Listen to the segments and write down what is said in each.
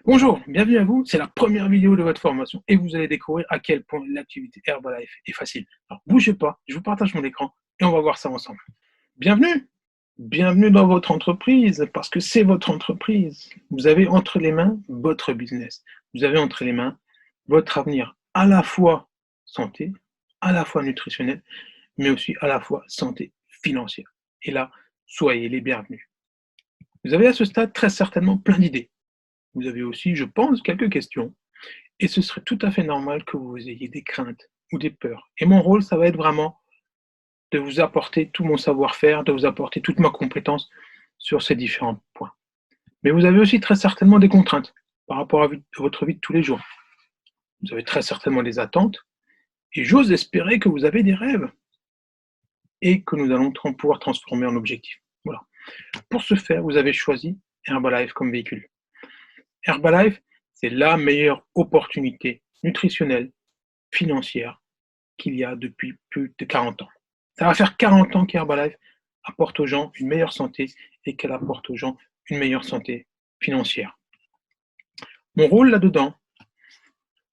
Bonjour, bienvenue à vous. C'est la première vidéo de votre formation et vous allez découvrir à quel point l'activité Herbalife est facile. Alors bougez pas, je vous partage mon écran et on va voir ça ensemble. Bienvenue, bienvenue dans votre entreprise parce que c'est votre entreprise. Vous avez entre les mains votre business. Vous avez entre les mains votre avenir à la fois santé, à la fois nutritionnel, mais aussi à la fois santé financière. Et là, soyez les bienvenus. Vous avez à ce stade très certainement plein d'idées. Vous avez aussi, je pense, quelques questions. Et ce serait tout à fait normal que vous ayez des craintes ou des peurs. Et mon rôle, ça va être vraiment de vous apporter tout mon savoir-faire, de vous apporter toute ma compétence sur ces différents points. Mais vous avez aussi très certainement des contraintes par rapport à votre vie de tous les jours. Vous avez très certainement des attentes. Et j'ose espérer que vous avez des rêves et que nous allons pouvoir transformer en objectifs. Voilà. Pour ce faire, vous avez choisi Herbalife comme véhicule. Herbalife, c'est la meilleure opportunité nutritionnelle, financière qu'il y a depuis plus de 40 ans. Ça va faire 40 ans qu'Herbalife apporte aux gens une meilleure santé et qu'elle apporte aux gens une meilleure santé financière. Mon rôle là-dedans,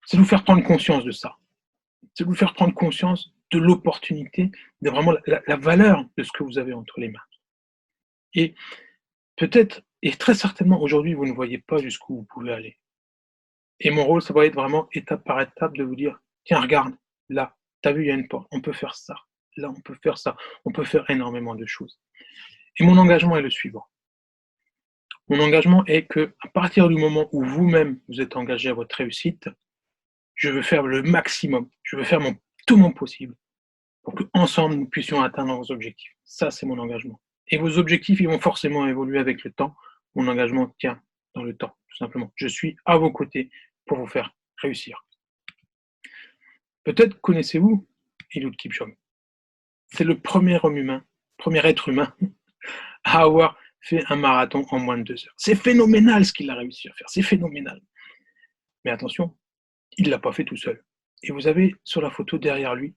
c'est de vous faire prendre conscience de ça. C'est de vous faire prendre conscience de l'opportunité, de vraiment la valeur de ce que vous avez entre les mains. Et peut-être, et très certainement aujourd'hui, vous ne voyez pas jusqu'où vous pouvez aller. Et mon rôle, ça va être vraiment étape par étape de vous dire, tiens, regarde, là, tu as vu, il y a une porte, on peut faire ça. Là, on peut faire ça. On peut faire énormément de choses. Et mon engagement est le suivant. Mon engagement est que, à partir du moment où vous-même vous êtes engagé à votre réussite, je veux faire le maximum. Je veux faire tout mon possible pour qu'ensemble nous puissions atteindre vos objectifs. Ça, c'est mon engagement. Et vos objectifs, ils vont forcément évoluer avec le temps. Mon engagement tient dans le temps, tout simplement. Je suis à vos côtés pour vous faire réussir. Peut-être connaissez-vous Eliud Kipchoge. C'est le premier homme humain, premier être humain à avoir fait un marathon en moins de 2 heures. C'est phénoménal ce qu'il a réussi à faire, c'est phénoménal. Mais attention, il ne l'a pas fait tout seul. Et vous avez sur la photo derrière lui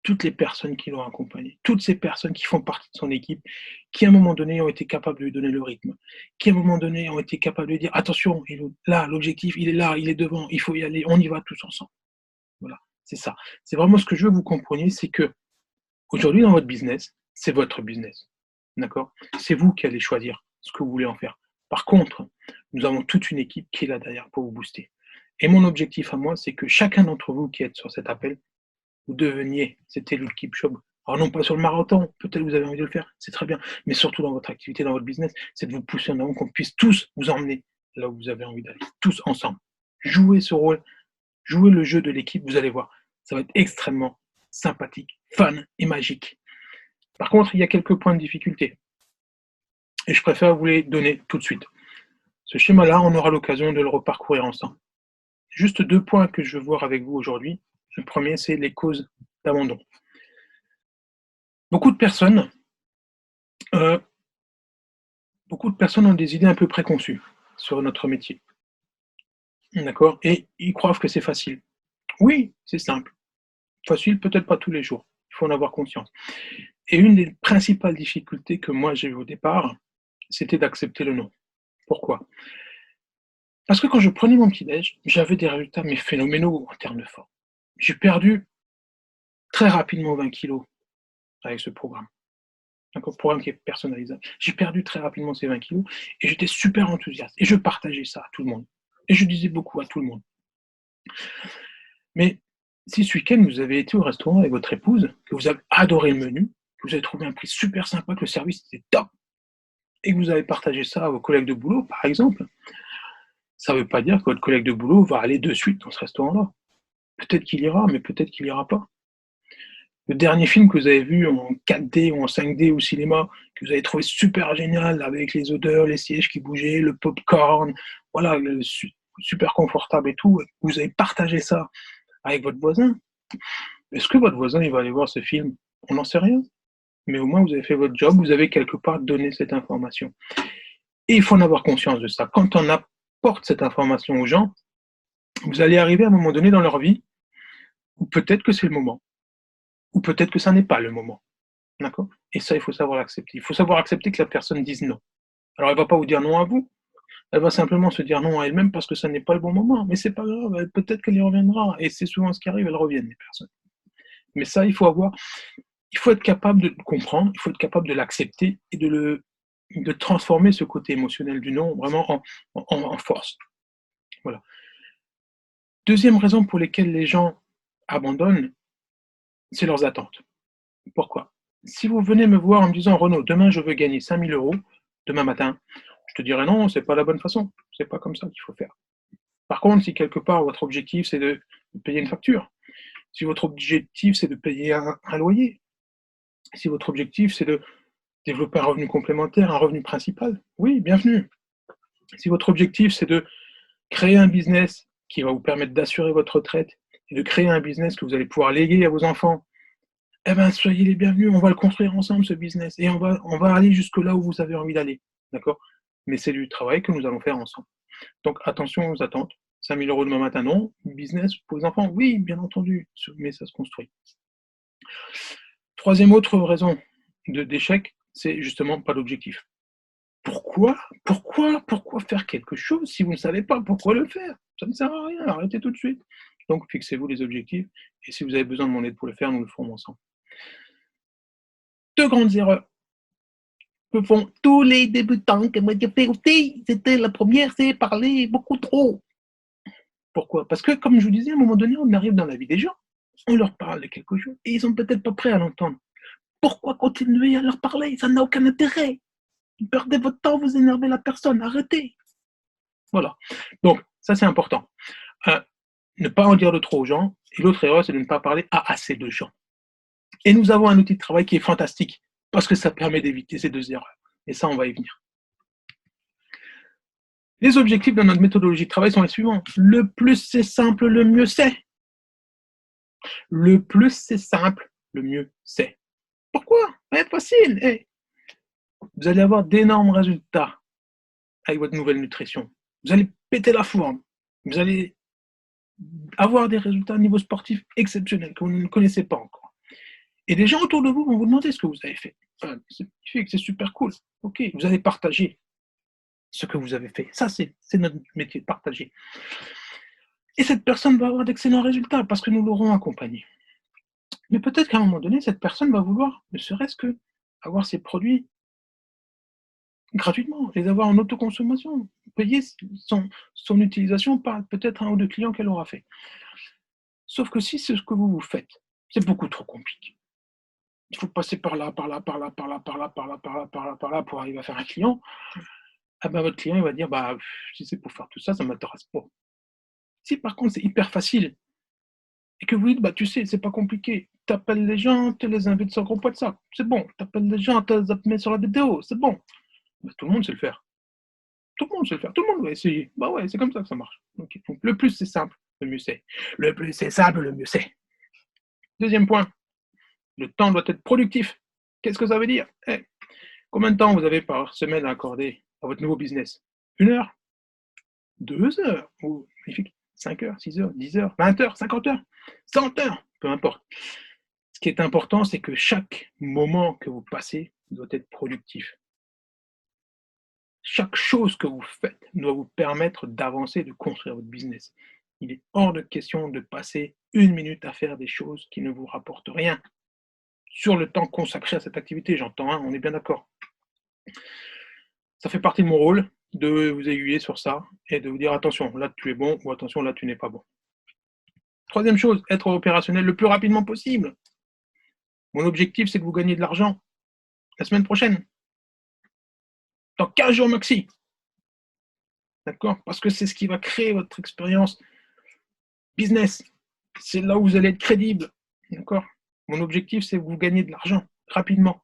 toutes les personnes qui l'ont accompagné, toutes ces personnes qui font partie de son équipe, qui à un moment donné ont été capables de lui donner le rythme, qui à un moment donné ont été capables de lui dire attention, là, l'objectif, il est là, il est devant, il faut y aller, on y va tous ensemble. Voilà, c'est ça. C'est vraiment ce que je veux que vous compreniez, c'est que aujourd'hui dans votre business, c'est votre business. D'accord? C'est vous qui allez choisir ce que vous voulez en faire. Par contre, nous avons toute une équipe qui est là derrière pour vous booster. Et mon objectif à moi, c'est que chacun d'entre vous qui êtes sur cet appel, vous deveniez cet Eliud Kipchoge. Alors non pas sur le marathon, peut-être vous avez envie de le faire, c'est très bien, mais surtout dans votre activité, dans votre business, c'est de vous pousser en avant, qu'on puisse tous vous emmener là où vous avez envie d'aller, tous ensemble. Jouez ce rôle, jouez le jeu de l'équipe, vous allez voir, ça va être extrêmement sympathique, fun et magique. Par contre, il y a quelques points de difficulté. Et je préfère vous les donner tout de suite. Ce schéma-là, on aura l'occasion de le reparcourir ensemble. Juste 2 points que je veux voir avec vous aujourd'hui. Le premier, c'est les causes d'abandon. Beaucoup de personnes, euh, beaucoup de personnes ont des idées un peu préconçues sur notre métier. D'accord? Et ils croient que c'est facile. Oui, c'est simple. Facile, peut-être pas tous les jours. Il faut en avoir conscience. Et une des principales difficultés que moi j'ai eues au départ, c'était d'accepter le non. Pourquoi? Parce que quand je prenais mon petit-déj, j'avais des résultats mais phénoménaux en termes de forme. J'ai perdu très rapidement 20 kilos avec ce programme. Un programme qui est personnalisable. J'ai perdu très rapidement ces 20 kilos et j'étais super enthousiaste. Et je partageais ça à tout le monde. Et je disais beaucoup à tout le monde. Mais si ce week-end vous avez été au restaurant avec votre épouse, que vous avez adoré le menu, que vous avez trouvé un prix super sympa, que le service était top, et que vous avez partagé ça à vos collègues de boulot, par exemple, ça ne veut pas dire que votre collègue de boulot va aller de suite dans ce restaurant-là. Peut-être qu'il ira, mais peut-être qu'il n'ira pas. Le dernier film que vous avez vu en 4D ou en 5D au cinéma, que vous avez trouvé super génial, avec les odeurs, les sièges qui bougeaient, le popcorn, voilà, super confortable et tout, vous avez partagé ça avec votre voisin. Est-ce que votre voisin il va aller voir ce film? On n'en sait rien. Mais au moins, vous avez fait votre job, vous avez quelque part donné cette information. Et il faut en avoir conscience de ça. Quand on apporte cette information aux gens, vous allez arriver à un moment donné dans leur vie où peut-être que c'est le moment, ou peut-être que ça n'est pas le moment. D'accord? Et ça, il faut savoir l'accepter. Il faut savoir accepter que la personne dise non. Alors, elle ne va pas vous dire non à vous, Elle va simplement se dire non à elle-même parce que ça n'est pas le bon moment. Mais c'est pas grave, peut-être qu'elle y reviendra. Et c'est souvent ce qui arrive, elles reviennent, les personnes. Mais ça, il faut être capable de le comprendre, il faut être capable de l'accepter et de transformer ce côté émotionnel du non vraiment en force. Voilà. Deuxième raison pour lesquelles les gens abandonnent, c'est leurs attentes. Pourquoi? Si vous venez me voir en me disant: «Renaud, demain je veux gagner 5 000 € demain matin», je te dirais: «Non, c'est pas la bonne façon, c'est pas comme ça qu'il faut faire». Par contre, si quelque part votre objectif c'est de payer une facture, si votre objectif c'est de payer un loyer, si votre objectif c'est de développer un revenu complémentaire, un revenu principal, oui, bienvenue. Si votre objectif c'est de créer un business qui va vous permettre d'assurer votre retraite et de créer un business que vous allez pouvoir léguer à vos enfants, eh ben, soyez les bienvenus, on va le construire ensemble ce business et on va aller jusque là où vous avez envie d'aller, d'accord? Mais c'est du travail que nous allons faire ensemble. Donc attention aux attentes. 5 000 € demain matin, non. Business pour les enfants, oui, bien entendu, mais ça se construit. Troisième autre raison d'échec, c'est justement pas d'objectif. Pourquoi faire quelque chose si vous ne savez pas pourquoi le faire? Ça ne sert à rien, arrêtez tout de suite. Donc fixez-vous les objectifs et si vous avez besoin de mon aide pour le faire, nous le ferons ensemble. Deux grandes erreurs que font tous les débutants, que moi j'ai fait aussi. C'était la première, c'est parler beaucoup trop. Pourquoi? Parce que, comme je vous disais, à un moment donné, on arrive dans la vie des gens, on leur parle de quelque chose et ils sont peut-être pas prêts à l'entendre. Pourquoi continuer à leur parler? Ça n'a aucun intérêt. Vous perdez votre temps, vous énervez la personne, arrêtez. Voilà. Donc, ça c'est important. Euh, ne pas en dire de trop aux gens. Et l'autre erreur, c'est de ne pas parler à assez de gens. Et nous avons un outil de travail qui est fantastique parce que ça permet d'éviter ces deux erreurs. Et ça, on va y venir. Les objectifs de notre méthodologie de travail sont les suivants. Le plus c'est simple, le mieux c'est. Le plus c'est simple, le mieux c'est. Pourquoi? C'est facile. Hey, vous allez avoir d'énormes résultats avec votre nouvelle nutrition. Vous allez péter la forme. Vous allez avoir des résultats au niveau sportif exceptionnels que vous ne connaissez pas encore. Et des gens autour de vous vont vous demander ce que vous avez fait. C'est magnifique, c'est super cool. Ok, vous allez partager ce que vous avez fait. Ça, c'est notre métier, de partager. Et cette personne va avoir d'excellents résultats parce que nous l'aurons accompagnée. Mais peut-être qu'à un moment donné, cette personne va vouloir, ne serait-ce que, avoir ses produits gratuitement, les avoir en autoconsommation, payer son utilisation par peut-être un ou deux clients qu'elle aura fait. Sauf que si c'est ce que vous faites, c'est beaucoup trop compliqué. Il faut passer par là, par là, par là, par là, par là, par là, par là, par là, par là pour arriver à faire un client. Ah ben votre client il va dire bah si c'est pour faire tout ça, ça m'intéresse pas. Si par contre c'est hyper facile et que vous dites bah tu sais c'est pas compliqué, t'appelles les gens, tu les invites sur le groupe WhatsApp, c'est bon, t'appelles les gens, tu les mets sur la vidéo, c'est bon. Bah, tout le monde sait le faire. Tout le monde sait le faire, tout le monde va essayer. Bah ouais, c'est comme ça que ça marche. Okay. Donc le plus c'est simple, le mieux c'est. Le plus c'est simple, le mieux c'est. Deuxième point, le temps doit être productif. Qu'est-ce que ça veut dire? Combien de temps vous avez par semaine à accorder à votre nouveau business? 1 heure? 2 heures? Oh, magnifique. 5 heures, 6 heures, 10 heures, 20 heures, 50 heures, 100 heures, peu importe. Ce qui est important, c'est que chaque moment que vous passez doit être productif. Chaque chose que vous faites doit vous permettre d'avancer, de construire votre business. Il est hors de question de passer 1 minute à faire des choses qui ne vous rapportent rien. Sur le temps consacré à cette activité, j'entends, hein, on est bien d'accord. Ça fait partie de mon rôle de vous aiguiller sur ça et de vous dire attention, là tu es bon ou attention, là tu n'es pas bon. Troisième chose, être opérationnel le plus rapidement possible. Mon objectif, c'est que vous gagnez de l'argent la semaine prochaine, dans 15 jours maxi. D'accord? Parce que c'est ce qui va créer votre expérience business. C'est là où vous allez être crédible. D'accord? Mon objectif, c'est que vous gagnez de l'argent rapidement.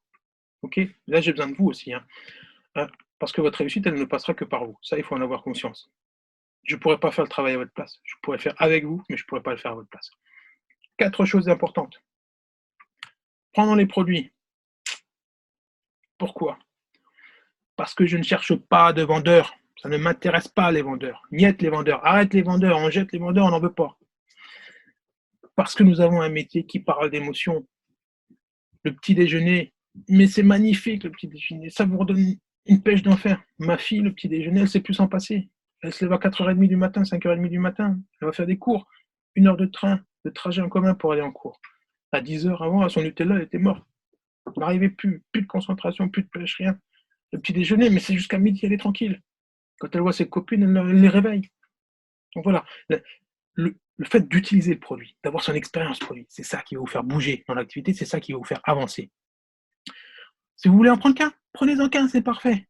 Ok? Là, j'ai besoin de vous aussi. Hein. Parce que votre réussite, elle ne passera que par vous. Ça, il faut en avoir conscience. Je ne pourrais pas faire le travail à votre place. Je pourrais le faire avec vous, mais je ne pourrais pas le faire à votre place. 4 choses importantes. Prendre les produits. Pourquoi? Parce que je ne cherche pas de vendeurs. Ça ne m'intéresse pas les vendeurs. Niette les vendeurs. Arrête les vendeurs. On jette les vendeurs, on n'en veut pas. Parce que nous avons un métier qui parle d'émotion. Le petit déjeuner, mais c'est magnifique le petit déjeuner. Ça vous redonne Une pêche d'enfer. Ma fille, le petit déjeuner, elle ne sait plus s'en passer. Elle se lève à 4h30 du matin, 5h30 du matin. Elle va faire des cours. 1 heure de train, de trajet en commun pour aller en cours. À 10h avant, son Nutella, elle était morte. Elle n'arrivait plus. Plus de concentration, plus de pêche, rien. Le petit déjeuner, mais c'est jusqu'à midi, elle est tranquille. Quand elle voit ses copines, elle les réveille. Donc voilà, le fait d'utiliser le produit, d'avoir son expérience produit, c'est ça qui va vous faire bouger dans l'activité, c'est ça qui va vous faire avancer. Si vous voulez en prendre qu'un, prenez-en qu'un, c'est parfait.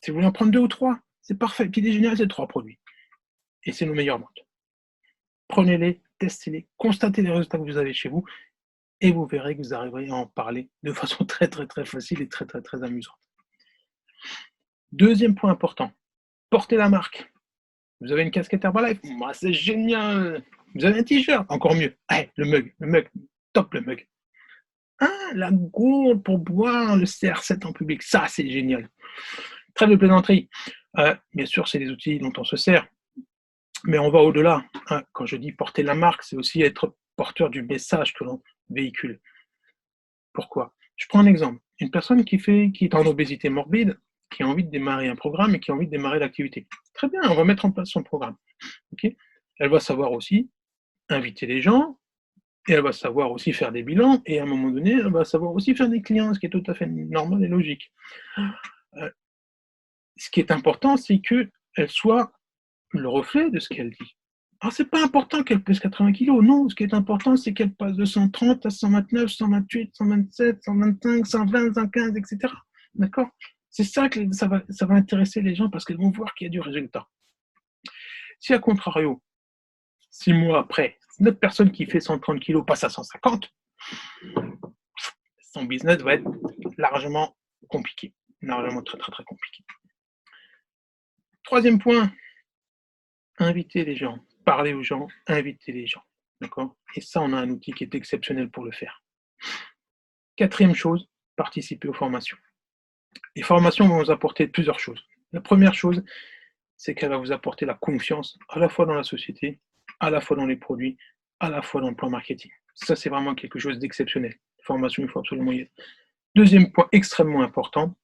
Si vous voulez en prendre 2 ou 3, c'est parfait. Petit déjeuner, c'est 3 produits. Et c'est nos meilleures ventes. Prenez-les, testez-les, constatez les résultats que vous avez chez vous et vous verrez que vous arriverez à en parler de façon très très très facile et très très très amusante. Deuxième point important, portez la marque. Vous avez une casquette Herbalife, c'est génial. Vous avez un t-shirt, encore mieux. Hey, le mug, top le mug. Ah, la gourde pour boire le CR7 en public, ça c'est génial. Trêve de plaisanterie. Bien sûr, c'est des outils dont on se sert, mais on va au-delà. Quand je dis porter la marque, c'est aussi être porteur du message que l'on véhicule. Pourquoi? Je prends un exemple. Une personne qui est en obésité morbide, qui a envie de démarrer un programme et qui a envie de démarrer l'activité. Très bien, on va mettre en place son programme. Okay, elle va savoir aussi inviter les gens, et elle va savoir aussi faire des bilans, et à un moment donné, elle va savoir aussi faire des clients, ce qui est tout à fait normal et logique. Ce qui est important, c'est qu'elle soit le reflet de ce qu'elle dit. Alors, c'est pas important qu'elle pèse 80 kilos, non. Ce qui est important, c'est qu'elle passe de 130 à 129, 128, 127, 125, 120, 115, etc. D'accord? C'est ça que ça va intéresser les gens parce qu'elles vont voir qu'il y a du résultat. Si, à contrario, 6 mois après, une autre personne qui fait 130 kilos passe à 150, son business va être largement compliqué. Largement très, très, très compliqué. Troisième point, inviter les gens. Parler aux gens, inviter les gens. D'accord? Et ça, on a un outil qui est exceptionnel pour le faire. Quatrième chose, participer aux formations. Les formations vont vous apporter plusieurs choses. La première chose, c'est qu'elle va vous apporter la confiance à la fois dans la société, à la fois dans les produits, à la fois dans le plan marketing. Ça, c'est vraiment quelque chose d'exceptionnel. Les formations, il faut absolument y être. Deuxième point extrêmement important,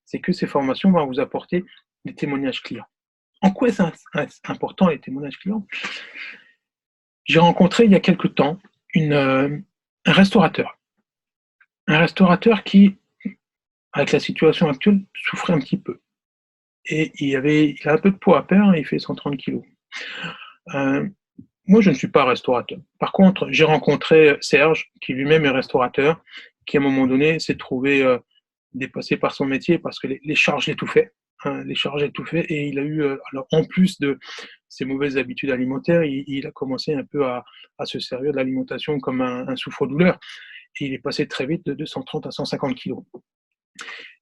c'est que ces formations vont vous apporter des témoignages clients. En quoi est-ce important les témoignages clients? J'ai rencontré il y a quelque temps un restaurateur. Un restaurateur qui, avec la situation actuelle, souffrait un petit peu. Et il a un peu de poids à perdre et il fait 130 kilos. Moi, je ne suis pas restaurateur. Par contre, j'ai rencontré Serge, qui lui-même est restaurateur, qui à un moment donné s'est trouvé dépassé par son métier parce que les charges l'étouffaient. Les charges étouffaient et il a eu, alors en plus de ses mauvaises habitudes alimentaires, il a commencé un peu à se servir de l'alimentation comme un souffre-douleur. Et il est passé très vite de 230 à 150 kilos.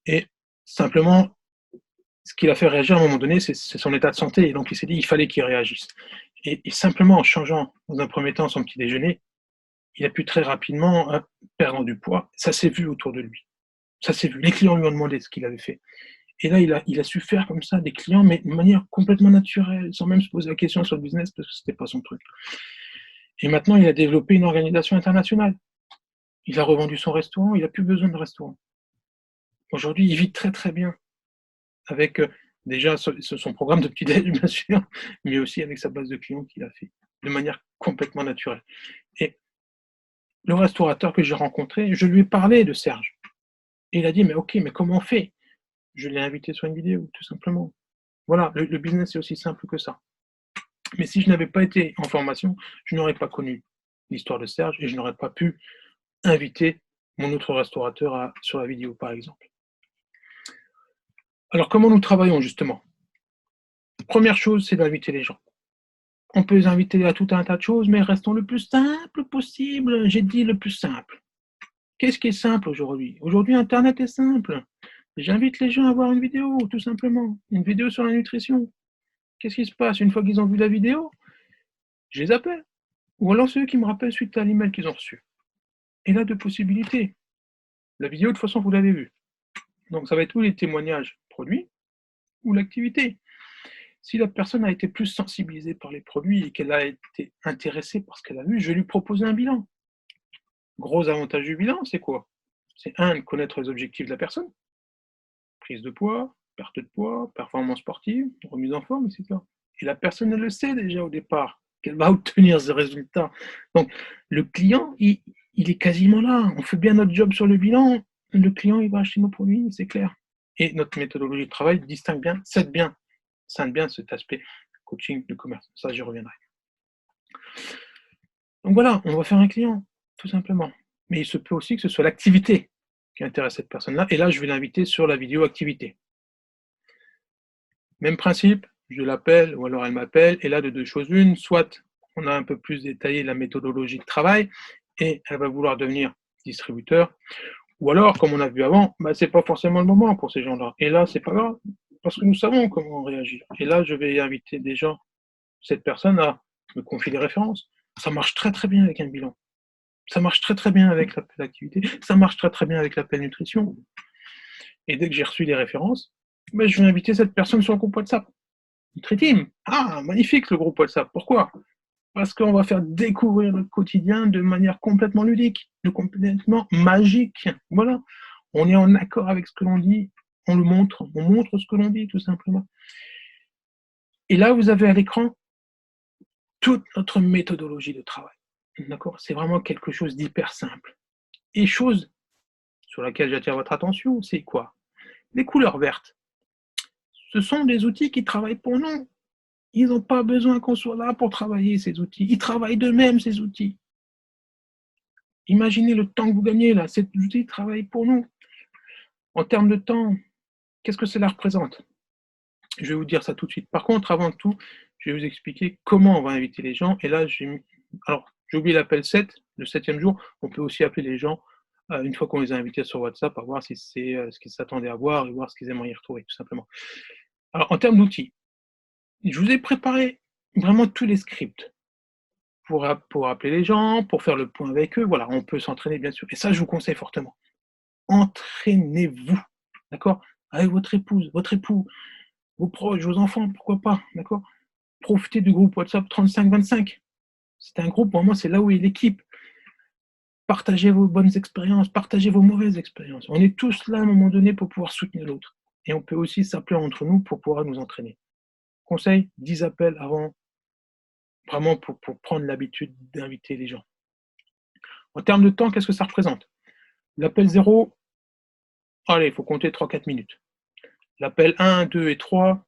Et simplement, ce qui l'a fait réagir à un moment donné, c'est son état de santé. Et donc, il s'est dit, il fallait qu'il réagisse. Et simplement en changeant, dans un premier temps, son petit déjeuner, il a pu très rapidement perdre du poids. Ça s'est vu autour de lui. Ça s'est vu. Les clients lui ont demandé ce qu'il avait fait. Et là, il a su faire comme ça des clients, mais de manière complètement naturelle, sans même se poser la question sur le business, parce que ce n'était pas son truc. Et maintenant, il a développé une organisation internationale. Il a revendu son restaurant, il n'a plus besoin de restaurant. Aujourd'hui, il vit très très bien avec déjà son programme de petit-déj, bien sûr, mais aussi avec sa base de clients qu'il a fait de manière complètement naturelle. Et le restaurateur que j'ai rencontré, je lui ai parlé de Serge. Et il a dit, mais ok, mais comment on fait? Je l'ai invité sur une vidéo, tout simplement. Voilà, le business est aussi simple que ça. Mais si je n'avais pas été en formation, je n'aurais pas connu l'histoire de Serge et je n'aurais pas pu inviter mon autre restaurateur sur la vidéo, par exemple. Alors, comment nous travaillons, justement? Première chose, c'est d'inviter les gens. On peut les inviter à tout un tas de choses, mais restons le plus simple possible. J'ai dit le plus simple. Qu'est-ce qui est simple aujourd'hui? Aujourd'hui, Internet est simple. J'invite les gens à voir une vidéo, tout simplement. Une vidéo sur la nutrition. Qu'est-ce qui se passe? Une fois qu'ils ont vu la vidéo, je les appelle. Ou alors c'est eux qui me rappellent suite à l'email qu'ils ont reçu. Et là, deux possibilités. La vidéo, de toute façon, vous l'avez vue. Donc, ça va être ou les témoignages produits ou l'activité. Si la personne a été plus sensibilisée par les produits et qu'elle a été intéressée par ce qu'elle a vu, je vais lui proposer un bilan. Gros avantage du bilan, c'est quoi? C'est de connaître les objectifs de la personne, prise de poids, perte de poids, performance sportive, remise en forme, etc. Et la personne, elle le sait déjà au départ, qu'elle va obtenir ce résultat. Donc, le client, il est quasiment là. On fait bien notre job sur le bilan. Le client, il va acheter nos produits, c'est clair. Et notre méthodologie de travail distingue bien, scinde bien cet aspect coaching de commerce. Ça, j'y reviendrai. Donc voilà, on va faire un client, tout simplement. Mais il se peut aussi que ce soit l'activité qui intéresse cette personne-là. Et là, je vais l'inviter sur la vidéo activité. Même principe, je l'appelle ou alors elle m'appelle. Et là, de deux choses l'une, soit on a un peu plus détaillé la méthodologie de travail et elle va vouloir devenir distributeur. Ou alors, comme on a vu avant, c'est pas forcément le moment pour ces gens-là. Et là, c'est pas grave, parce que nous savons comment on réagit. Et là, je vais inviter des gens, cette personne à me confier des références. Ça marche très très bien avec un bilan. Ça marche très très bien avec l'appel activité. Ça marche très très bien avec l'appel nutrition. Et dès que j'ai reçu les références, je vais inviter cette personne sur le groupe WhatsApp. Nutri-Team. Ah, magnifique le groupe WhatsApp. Pourquoi? Parce qu'on va faire découvrir notre quotidien de manière complètement ludique, complètement magique. Voilà. On est en accord avec ce que l'on dit, on montre ce que l'on dit, tout simplement. Et là, vous avez à l'écran toute notre méthodologie de travail. D'accord? C'est vraiment quelque chose d'hyper simple. Et chose sur laquelle j'attire votre attention, c'est quoi? Les couleurs vertes. Ce sont des outils qui travaillent pour nous. Ils n'ont pas besoin qu'on soit là pour travailler ces outils. Ils travaillent d'eux-mêmes, ces outils. Imaginez le temps que vous gagnez là. Ces outils travaillent pour nous. En termes de temps, qu'est-ce que cela représente? Je vais vous dire ça tout de suite. Par contre, avant tout, je vais vous expliquer comment on va inviter les gens. Et là, j'ai oublié l'appel 7, le 7e jour. On peut aussi appeler les gens une fois qu'on les a invités sur WhatsApp à voir si c'est ce qu'ils s'attendaient à voir et voir ce qu'ils aimeraient y retrouver, tout simplement. Alors, en termes d'outils, je vous ai préparé vraiment tous les scripts pour appeler les gens, pour faire le point avec eux. Voilà, on peut s'entraîner, bien sûr. Et ça, je vous conseille fortement. Entraînez-vous, d'accord? Avec votre épouse, votre époux, vos proches, vos enfants, pourquoi pas, d'accord? Profitez du groupe WhatsApp 35-25. C'est un groupe, pour moi, c'est là où est l'équipe. Partagez vos bonnes expériences, partagez vos mauvaises expériences. On est tous là à un moment donné pour pouvoir soutenir l'autre. Et on peut aussi s'appeler entre nous pour pouvoir nous entraîner. Conseil, 10 appels avant, vraiment pour prendre l'habitude d'inviter les gens. En termes de temps, qu'est-ce que ça représente? L'appel 0, allez, il faut compter 3-4 minutes. L'appel 1, 2 et 3,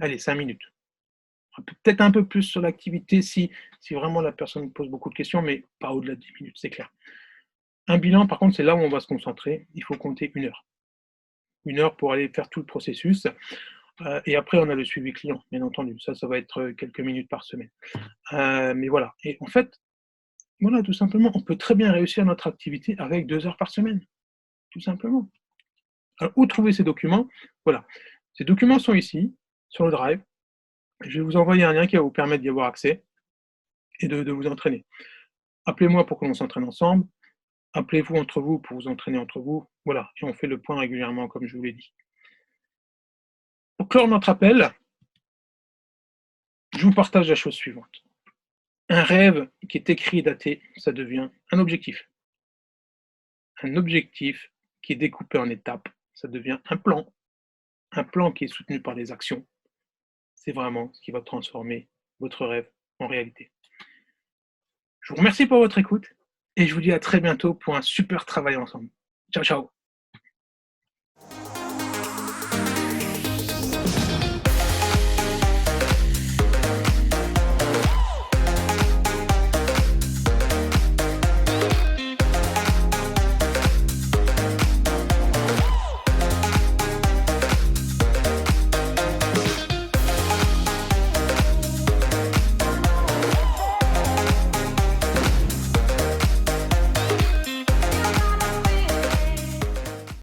allez, 5 minutes. Peut-être un peu plus sur l'activité si vraiment la personne pose beaucoup de questions, mais pas au-delà de 10 minutes, c'est clair. Un bilan, par contre, c'est là où on va se concentrer. Il faut compter 1 heure. 1 heure pour aller faire tout le processus. Et après, on a le suivi client, bien entendu. Ça va être quelques minutes par semaine. Mais voilà. Et en fait, voilà, tout simplement, on peut très bien réussir notre activité avec 2 heures par semaine. Tout simplement. Alors, où trouver ces documents? Voilà. Ces documents sont ici, sur le Drive. Je vais vous envoyer un lien qui va vous permettre d'y avoir accès et de vous entraîner. Appelez-moi pour que l'on s'entraîne ensemble. Appelez-vous entre vous pour vous entraîner entre vous. Voilà, et on fait le point régulièrement, comme je vous l'ai dit. Pour clore notre appel, je vous partage la chose suivante. Un rêve qui est écrit et daté, ça devient un objectif. Un objectif qui est découpé en étapes, ça devient un plan. Un plan qui est soutenu par des actions. C'est vraiment ce qui va transformer votre rêve en réalité. Je vous remercie pour votre écoute et je vous dis à très bientôt pour un super travail ensemble. Ciao, ciao.